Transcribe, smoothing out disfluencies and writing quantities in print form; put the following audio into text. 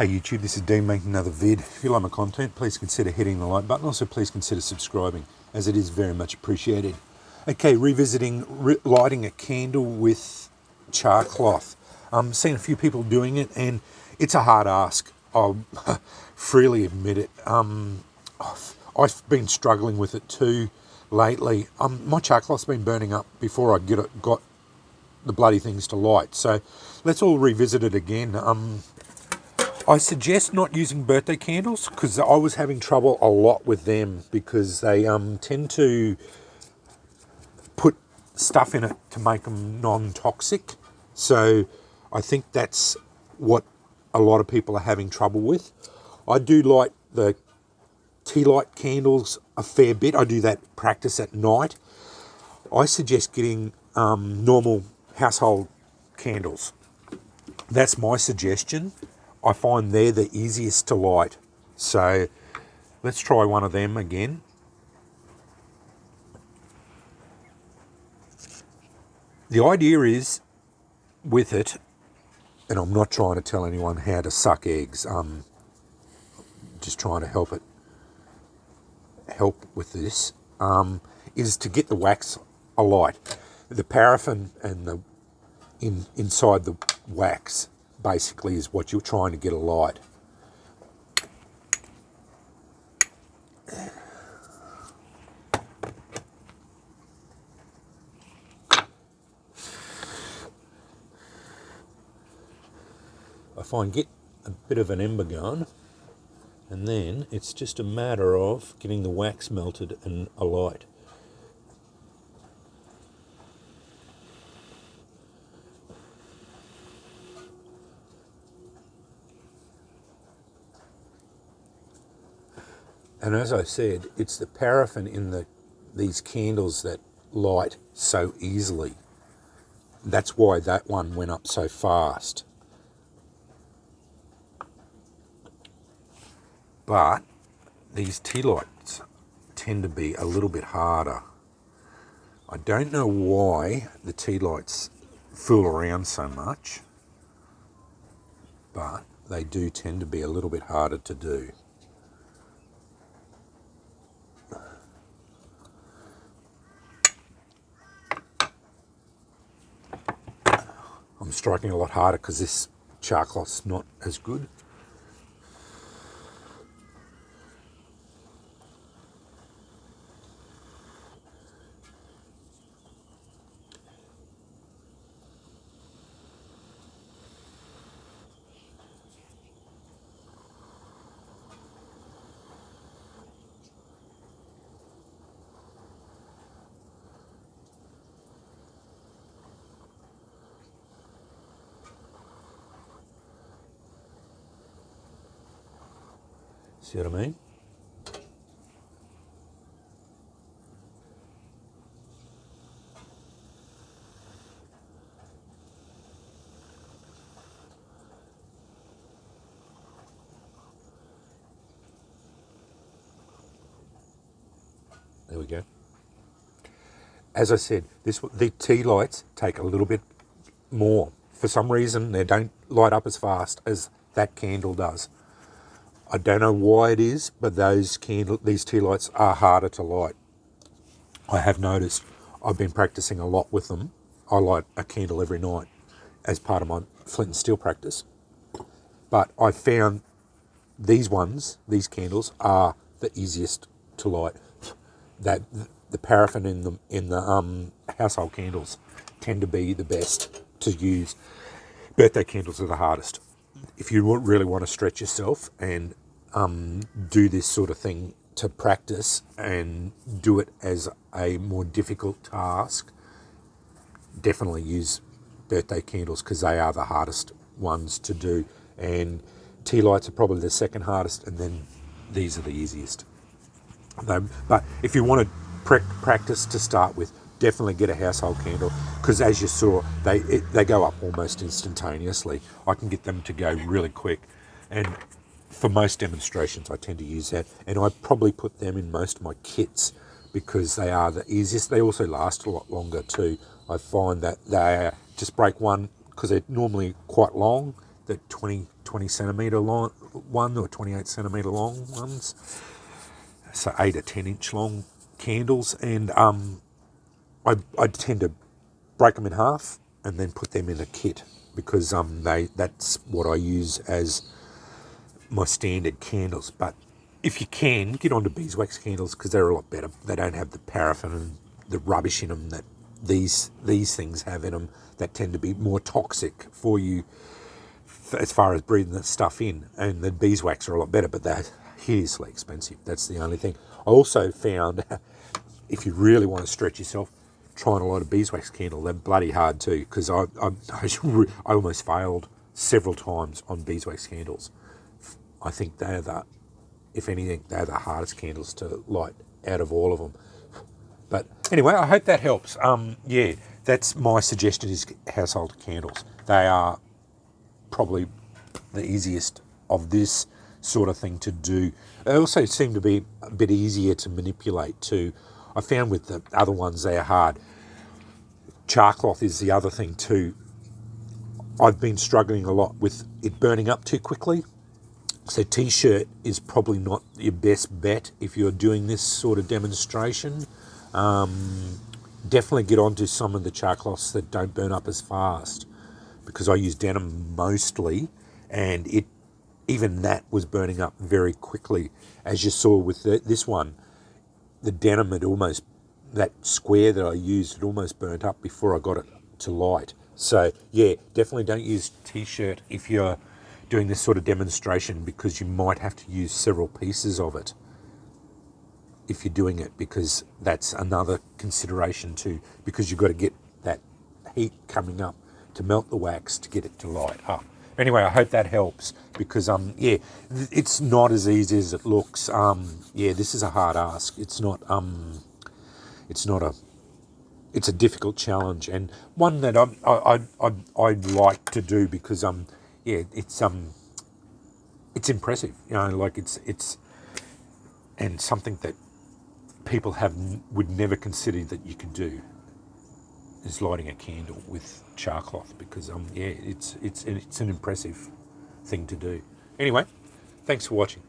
Hey YouTube, this is Dean making another vid. If you like my content, please consider hitting the like button. Also, please consider subscribing, as it is very much appreciated. Okay, revisiting lighting a candle with char cloth. Seen a few people doing it, and it's a hard ask. I'll freely admit it. I've been struggling with it too lately. My char cloth's been burning up before I got the bloody things to light. So let's all revisit it again. I suggest not using birthday candles because I was having trouble a lot with them because they tend to put stuff in it to make them non-toxic. So I think that's what a lot of people are having trouble with. I do light the tea light candles a fair bit. I do that practice at night. I suggest getting normal household candles. That's my suggestion. I find they're the easiest to light. So let's try one of them again. The idea is with it, and I'm not trying to tell anyone how to suck eggs, I'm just trying to help with this, is to get the wax alight. The paraffin and the inside the wax basically is what you're trying to get alight. I find get a bit of an ember going, and then it's just a matter of getting the wax melted and alight. And as I said, it's the paraffin in these candles that light so easily. That's why that one went up so fast. But these tea lights tend to be a little bit harder. I don't know why the tea lights fool around so much, but they do tend to be a little bit harder to do. I'm striking a lot harder because this char cloth's not as good. See what I mean? There we go. As I said, the tea lights take a little bit more. For some reason, they don't light up as fast as that candle does. I don't know why it is, but these tea lights are harder to light. I have noticed. I've been practicing a lot with them. I light a candle every night as part of my flint and steel practice. But I found these candles, are the easiest to light. That the paraffin in the household candles tend to be the best to use. Birthday candles are the hardest. If you really want to stretch yourself and do this sort of thing to practice and do it as a more difficult task, definitely use birthday candles because they are the hardest ones to do. And tea lights are probably the second hardest, and then these are the easiest. But if you want to practice to start with, definitely get a household candle because, as you saw, they go up almost instantaneously. I can get them to go really quick, and for most demonstrations I tend to use that, and I probably put them in most of my kits because they are the easiest. They also last a lot longer too. I find that they just break one because they're normally quite long, that 20 20 centimetre long one or 28 centimetre long ones, so 8 or 10 inch long candles, and I tend to break them in half and then put them in a kit because that's what I use as my standard candles. But if you can, get onto beeswax candles because they're a lot better. They don't have the paraffin and the rubbish in them that these things have in them that tend to be more toxic for you as far as breathing that stuff in. And the beeswax are a lot better, but they're hideously expensive. That's the only thing. I also found if you really want to stretch yourself, trying a lot of beeswax candle, they're bloody hard too, because I almost failed several times on beeswax candles. I think they're if anything, they're the hardest candles to light out of all of them. But anyway, I hope that helps. Yeah, that's my suggestion is household candles. They are probably the easiest of this sort of thing to do. They also seem to be a bit easier to manipulate too. I found with the other ones they are hard. Char cloth is the other thing too. I've been struggling a lot with it burning up too quickly. So t-shirt is probably not your best bet if you're doing this sort of demonstration. Definitely get onto some of the char cloths that don't burn up as fast, because I use denim mostly, and even that was burning up very quickly. As you saw with this one, the denim had almost, that square that I used had almost burnt up before I got it to light. So yeah, definitely don't use t-shirt if you're doing this sort of demonstration, because you might have to use several pieces of it if you're doing it, because that's another consideration too, because you've got to get that heat coming up to melt the wax to get it to light up. Anyway, I hope that helps, because yeah, it's not as easy as it looks. Yeah, this is a hard ask. It's not it's a difficult challenge, and one that I'd like to do, because yeah, it's impressive, you know, like it's and something that people would never consider that you could do is lighting a candle with char cloth, because yeah, it's an impressive thing to do. Anyway, thanks for watching.